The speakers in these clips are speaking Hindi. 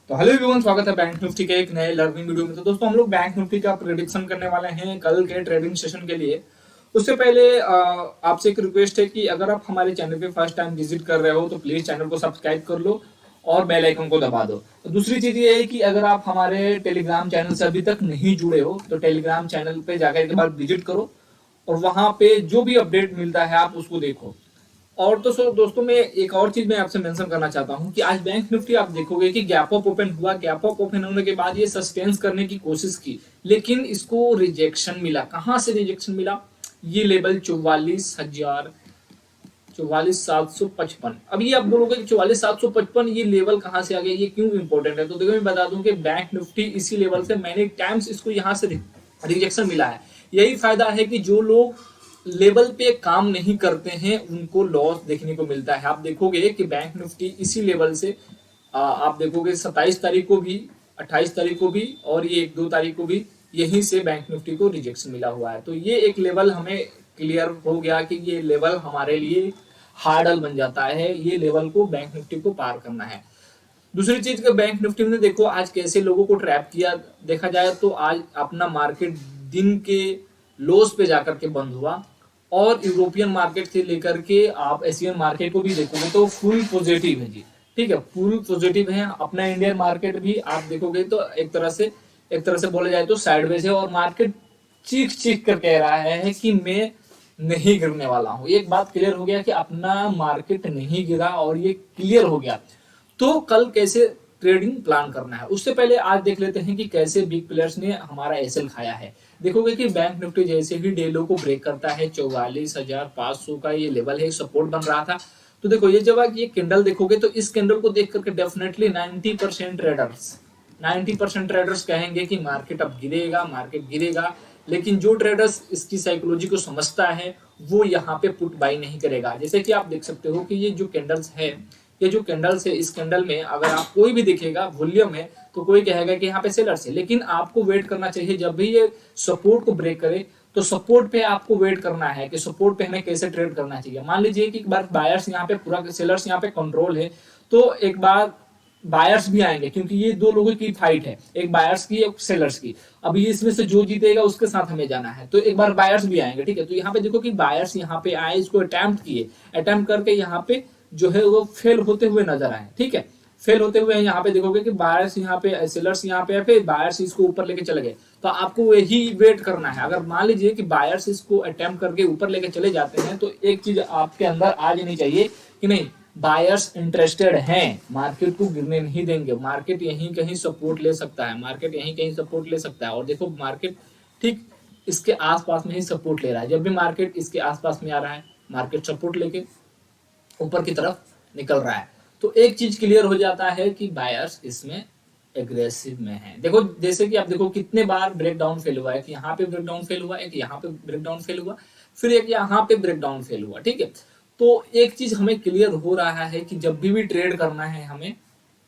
तो हेलो एवरीवन, स्वागत है बैंक निफ्टी के एक नए लर्निंग वीडियो में। तो दोस्तों हम लोग बैंक निफ्टी का प्रेडिक्शन करने वाले हैं कल के ट्रेडिंग सेशन के लिए। उससे पहले आपसे एक रिक्वेस्ट है कि अगर आप हमारे चैनल पे फर्स्ट टाइम विजिट कर रहे हो तो प्लीज चैनल को सब्सक्राइब कर लो और बेल आइकन को दबा दो। तो दूसरी चीज ये है कि अगर आप हमारे टेलीग्राम चैनल से अभी तक नहीं जुड़े हो तो टेलीग्राम चैनल पे जाकर एक बार विजिट करो और वहां पे जो भी अपडेट मिलता है आप उसको देखो। और तो दोस्तों मैं एक और चीज मैं आपसे मेंशन करना चाहता हूं कि आज बैंक निफ्टी आप देखोगे कि गैप अप ओपन हुआ। गैप अप ओपन होने के बाद ये सस्टेन्स करने की कोशिश की, लेकिन इसको रिजेक्शन मिला। कहां से रिजेक्शन मिला? ये लेवल 44,000 44,755। अभी आप बोलोगे कि 44,755 ये लेवल कहां से आ गया, ये क्यों इंपॉर्टेंट है? तो देखो मैं बता दूं कि बैंक निफ्टी इसी लेवल से मैनी टाइम्स इसको यहां से रिजेक्शन मिला है। यही फायदा है कि जो लोग लेवल पे काम नहीं करते हैं उनको लॉस देखने को मिलता है। आप देखोगे कि बैंक निफ्टी इसी लेवल से आप देखोगे 27 तारीख को भी, 28 तारीख को भी और ये 1-2 तारीख को भी यहीं से बैंक निफ्टी को रिजेक्शन मिला हुआ है। तो ये एक लेवल हमें क्लियर हो गया कि ये लेवल हमारे लिए हार्डल बन जाता है। ये लेवल को बैंक निफ्टी को पार करना है। दूसरी चीज के बैंक निफ्टी ने देखो आज कैसे लोगों को ट्रैप किया। देखा जाए तो आज अपना मार्केट दिन के लोस पे जाकर के बंद हुआ और यूरोपियन मार्केट से लेकर के आप एशियन मार्केट को भी देखोगे तो फुल पॉजिटिव है जी। ठीक है, फुल पॉजिटिव है। अपना इंडियन मार्केट भी आप देखोगे तो एक तरह से बोला जाए तो साइडवेज है और मार्केट चीख चीख कर कह रहा है कि मैं नहीं गिरने वाला हूं। एक बात क्लियर हो गया कि अपना मार्केट नहीं गिरा और ये क्लियर हो गया। तो कल कैसे ट्रेडिंग प्लान करना है उससे पहले आज देख लेते हैं कि कैसे बिग प्लेयर्स ने हमारा एसएल खाया है। देखोगे कि बैंक निफ्टी जैसे ही डे लो को ब्रेक करता है 44,500 का ये लेवल है, सपोर्ट बन रहा था। तो देखो ये जब आप ये कैंडल देखोगे तो इस कैंडल को देख करके डेफिनेटली 90% ट्रेडर्स कहेंगे कि मार्केट अब गिरेगा, मार्केट गिरेगा। लेकिन जो ट्रेडर्स इसकी साइकोलॉजी को समझता है वो यहाँ पे पुट बाई नहीं करेगा। जैसे कि आप देख सकते हो कि ये जो कैंडल्स है, ये जो कैंडल्स है, इस कैंडल में अगर आप कोई भी दिखेगा वॉल्यूम है तो कोई कहेगा कि यहाँ पे सेलर्स है। लेकिन आपको वेट करना चाहिए जब भी ये सपोर्ट को ब्रेक करे तो सपोर्ट पे आपको वेट करना है कि सपोर्ट पे हमें कैसे ट्रेड करना चाहिए। मान लीजिए कि एक बार बायर्स यहाँ पे पूरा, सेलर्स यहाँ पे कंट्रोल है तो एक बार बायर्स भी आएंगे क्योंकि ये दो लोगों की फाइट है, एक बायर्स की एक सेलर्स की। अब ये इसमें से जो जीतेगा उसके साथ हमें जाना है, तो एक बार बायर्स भी आएंगे। ठीक है, तो यहाँ पे देखो कि बायर्स यहाँ पे आए, इसको अटेम्प्ट किए, अटेम्प्ट करके यहाँ पे जो है वो फेल होते हुए नजर आए। ठीक है, फेल होते हुए यहाँ पे देखोगे कि बायर्स यहाँ पे, सेलर्स यहाँ पे, फिर बायर्स इसको ऊपर लेके चले गए। तो आपको यही वेट करना है। अगर मान लीजिए कि बायर्स इसको अटेम्प्ट करके ऊपर लेके चले जाते हैं तो एक चीज आपके अंदर आ जानी चाहिए कि नहीं, बायर्स इंटरेस्टेड हैं, मार्केट को गिरने नहीं देंगे। मार्केट यहीं कहीं सपोर्ट ले सकता है, मार्केट यहीं कहीं सपोर्ट ले सकता है। और देखो मार्केट ठीक इसके आसपास में ही सपोर्ट ले रहा है। जब भी मार्केट इसके आसपास में आ रहा है मार्केट सपोर्ट लेके ऊपर की तरफ निकल रहा है। तो एक चीज क्लियर हो जाता है कि बायर्स इसमें एग्रेसिव में है। देखो जैसे कि आप देखो कितने बार ब्रेकडाउन फेल हुआ है, कि यहाँ पे ब्रेकडाउन फेल हुआ, एक यहाँ पे ब्रेकडाउन फेल हुआ, फिर एक यहाँ पे ब्रेकडाउन फेल हुआ। ठीक है, तो एक चीज हमें क्लियर हो रहा है कि जब भी ट्रेड करना है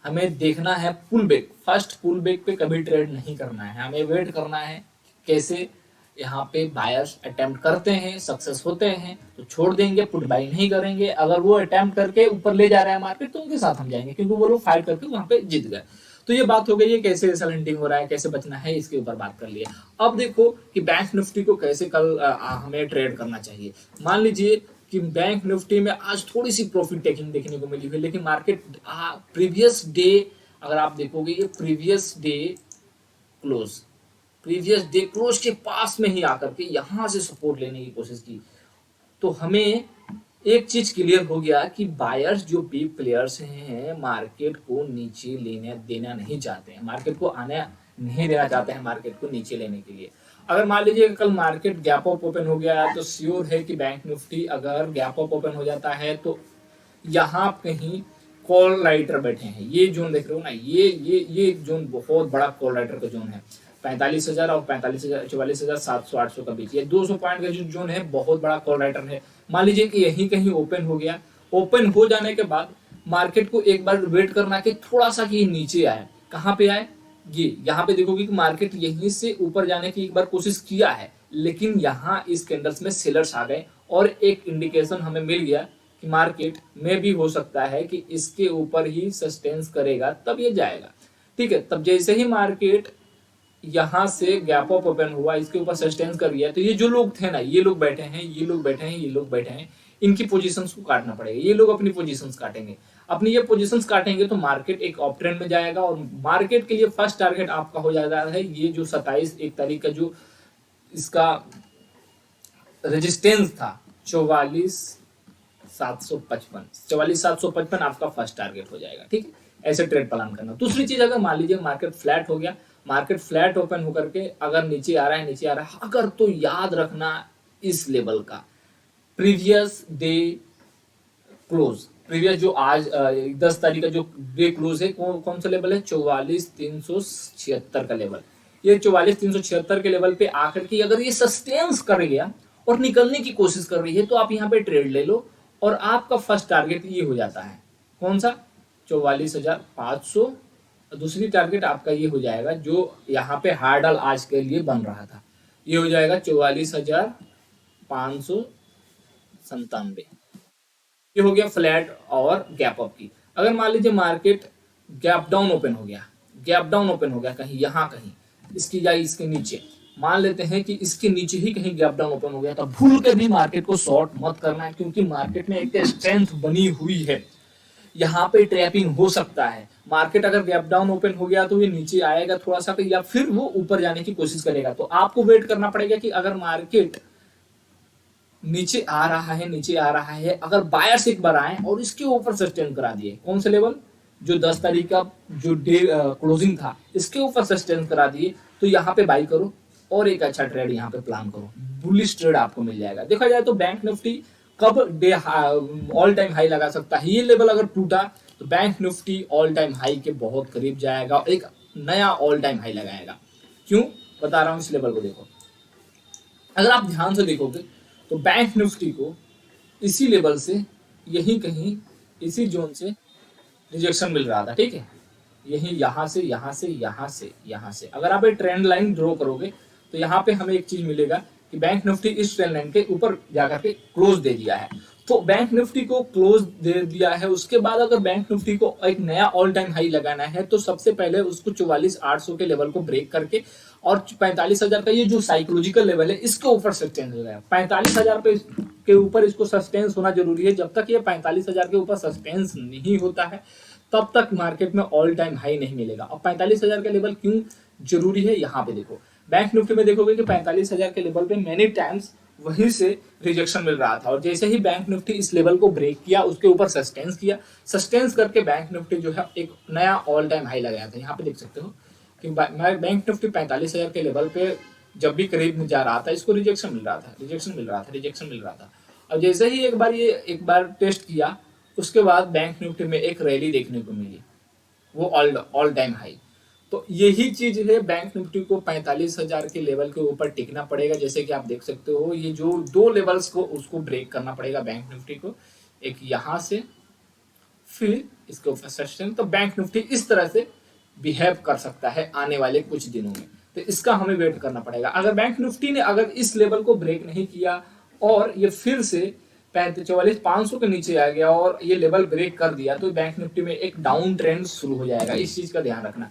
हमें देखना है pull back. First pull back पे कभी ट्रेड नहीं करना है, हमें वेट करना है कैसे यहाँ पे बायर्स अटेम्प्ट करते हैं, सक्सेस होते हैं तो छोड़ देंगे, पुट बाई नहीं करेंगे। अगर वो अटेम्प्ट करके ऊपर ले जा रहे हैं मार्केट तो उनके साथ हम जाएंगे क्योंकि वो लोग फाइट करके वहां पे जीत गए। तो ये बात हो गई है कैसे सलेंटिंग हो रहा है, कैसे बचना है, इसके ऊपर बात कर लिया। अब देखो कि बैंक निफ्टी को कैसे कल हमें ट्रेड करना चाहिए। मान लीजिए कि बैंक निफ्टी में आज थोड़ी सी प्रॉफिट टेकिंग देखने को मिली हुई, लेकिन मार्केट प्रीवियस डे अगर आप देखोगे ये प्रीवियस डे क्लोज के पास में ही आकर के यहां से सपोर्ट लेने की कोशिश की। तो हमें एक चीज क्लियर हो गया कि बायर्स जो बिग प्लेयर्स हैं मार्केट को नीचे लेने देना नहीं चाहते हैं, मार्केट को आने नहीं देना चाहते हैं मार्केट को नीचे लेने के लिए। अगर मान लीजिए कल मार्केट गैप अप ओपन हो गया तो श्योर है कि बैंक निफ्टी अगर गैप अप ओपन हो जाता है तो यहाँ कहीं कॉल राइटर बैठे हैं। ये जोन देख रहे हो ना, ये जोन बहुत बड़ा कॉल राइटर का जोन है। 45,000 और 45,000 44,700-800 का बीच, ये 200 पॉइंट का जो जोन है बहुत बड़ा कॉल राइटर है। मान लीजिए कि यहीं कहीं ओपन हो गया, ओपन हो जाने के बाद मार्केट को एक बार वेट करना कि थोड़ा सा कि नीचे आए। कहाँ पे आए? ये यहाँ पे देखोगे कि मार्केट यहीं से ऊपर जाने की एक बार कोशिश किया है, लेकिन यहाँ इस कैंडल्स में सेलर्स आ गए और एक इंडिकेशन हमें मिल गया कि मार्केट में भी हो सकता है कि इसके ऊपर ही सस्टेन्स करेगा तब ये जाएगा। ठीक है। तब जैसे ही मार्केट यहाँ से गैप अप ओपन हुआ, इसके ऊपर सस्टेन कर लिया, तो ये जो लोग थे ना, ये लोग बैठे हैं, ये लोग बैठे हैं, ये लोग बैठे हैं, इनकी पोजीशंस को काटना पड़ेगा। ये लोग अपनी पोजीशंस काटेंगे, अपनी ये पोजीशंस काटेंगे तो मार्केट एक अप ट्रेंड में जाएगा। और मार्केट के लिए फर्स्ट टारगेट आपका हो जाता है ये जो 27 1 तारीख का जो इसका रेजिस्टेंस था 44,755 आपका फर्स्ट टारगेट हो जाएगा। ठीक है, ऐसे ट्रेड प्लान करना। दूसरी चीज, अगर मान लीजिए मार्केट फ्लैट हो गया, मार्केट फ्लैट ओपन होकर के अगर नीचे आ रहा है, नीचे आ रहा है, अगर तो याद रखना इस लेवल का प्रीवियस डे क्लोज, प्रीवियस जो आज 10 तारीख का जो डे क्लोज है, कौन सा लेवल है, 44,376 का लेवल। ये 44,376 के लेवल पे आकर के अगर ये सस्टेन्स कर गया और निकलने की कोशिश कर रही है, तो आप यहाँ पे ट्रेड ले लो और आपका फर्स्ट टारगेट ये हो जाता है, कौन सा, 44,500। दूसरी टारगेट आपका ये हो जाएगा जो यहाँ पे हार्डल आज के लिए बन रहा था, ये हो जाएगा 44,597। ये हो गया फ्लैट और गैप अप की। अगर मान लीजिए मार्केट गैप डाउन ओपन हो गया, गैप डाउन ओपन हो गया कहीं यहाँ, कहीं इसकी या इसके नीचे, मान लेते हैं कि इसके नीचे ही कहीं गैप डाउन ओपन हो गया, तो भूल कर भी मार्केट को शॉर्ट मत करना है, क्योंकि मार्केट में एक स्ट्रेंथ बनी हुई है, यहाँ पे ट्रैपिंग हो सकता है। मार्केट अगर गैप डाउन ओपन हो गया तो ये नीचे आएगा थोड़ा सा, या फिर वो ऊपर जाने की कोशिश करेगा। तो आपको वेट करना पड़ेगा कि अगर मार्केट नीचे आ रहा है, नीचे आ रहा है, अगर बायर्स एक बार आए और इसके ऊपर सस्टेन करा दिए, कौन सा लेवल, जो 10 तारीख का जो डे क्लोजिंग था, इसके ऊपर सस्टेन करा दिए, तो यहाँ पे बाई करो और एक अच्छा ट्रेड यहाँ पे प्लान करो, बुलिश ट्रेड आपको मिल जाएगा। देखा जाए तो बैंक निफ्टी कब डे ऑल टाइम हाई लगा सकता है, ये लेवल अगर टूटा तो bank Nifty all time high के बहुत करीब जाएगा और एक नया ऑल टाइम हाई लगाएगा। क्यों बता रहा हूं, इस लेवल को देखो, अगर आप ध्यान से देखोगे तो बैंक निफ्टी को इसी लेवल से, यही कहीं इसी जोन से रिजेक्शन मिल रहा था। ठीक है, यही यहाँ से यहाँ से यहाँ से यहाँ से, अगर आप एक ट्रेंड लाइन ड्रॉ करोगे तो यहाँ पे हमें एक चीज मिलेगा कि बैंक निफ्टी इस ट्रेंड लाइन के ऊपर जाकर के क्लोज दे दिया है। तो बैंक निफ्टी को क्लोज दे दिया है, उसके बाद अगर बैंक निफ्टी को एक नया ऑल टाइम हाई लगाना है तो सबसे पहले उसको 44,800 के लेवल को ब्रेक करके और 45,000 का ये जो साइकोलॉजिकल लेवल है इसके ऊपर सस्टेन हो गया। 45,000 पे के ऊपर इसको सस्टेंस होना जरूरी है। जब तक ये 45,000 के ऊपर सस्टेंस नहीं होता है तब तक मार्केट में ऑल टाइम हाई नहीं मिलेगा। अब 45,000 का लेवल क्यों जरूरी है, यहाँ पे देखो बैंक निफ्टी में देखोगे कि 45,000 के लेवल पे मेनी टाइम्स वहीं से रिजेक्शन मिल रहा था, और जैसे ही बैंक निफ्टी इस लेवल को ब्रेक किया, उसके ऊपर सस्टेंस किया, सस्टेंस करके बैंक निफ्टी जो है एक नया ऑल टाइम हाई लगाया था। यहाँ पे देख सकते हो कि बैंक निफ्टी 45,000 के लेवल पे जब भी करीब जा रहा था इसको रिजेक्शन मिल रहा था, रिजेक्शन मिल रहा था, रिजेक्शन मिल रहा था। और जैसे ही एक बार टेस्ट किया, उसके बाद बैंक निफ्टी में एक रैली देखने को मिली, वो ऑल टाइम हाई। तो यही चीज है, बैंक निफ्टी को 45,000 के लेवल के ऊपर टिकना पड़ेगा। जैसे कि आप देख सकते हो ये जो दो लेवल्स को उसको ब्रेक करना पड़ेगा बैंक निफ्टी को, एक यहाँ से फिर इसके ऊपर सस्टेन। तो बैंक निफ्टी इस तरह से बिहेव कर सकता है आने वाले कुछ दिनों में, तो इसका हमें वेट करना पड़ेगा। अगर बैंक निफ्टी ने अगर इस लेवल को ब्रेक नहीं किया और ये फिर से 44,500 के नीचे आ गया और ये लेवल ब्रेक कर दिया, तो बैंक निफ्टी में एक डाउन ट्रेंड शुरू हो जाएगा। इस चीज का ध्यान रखना।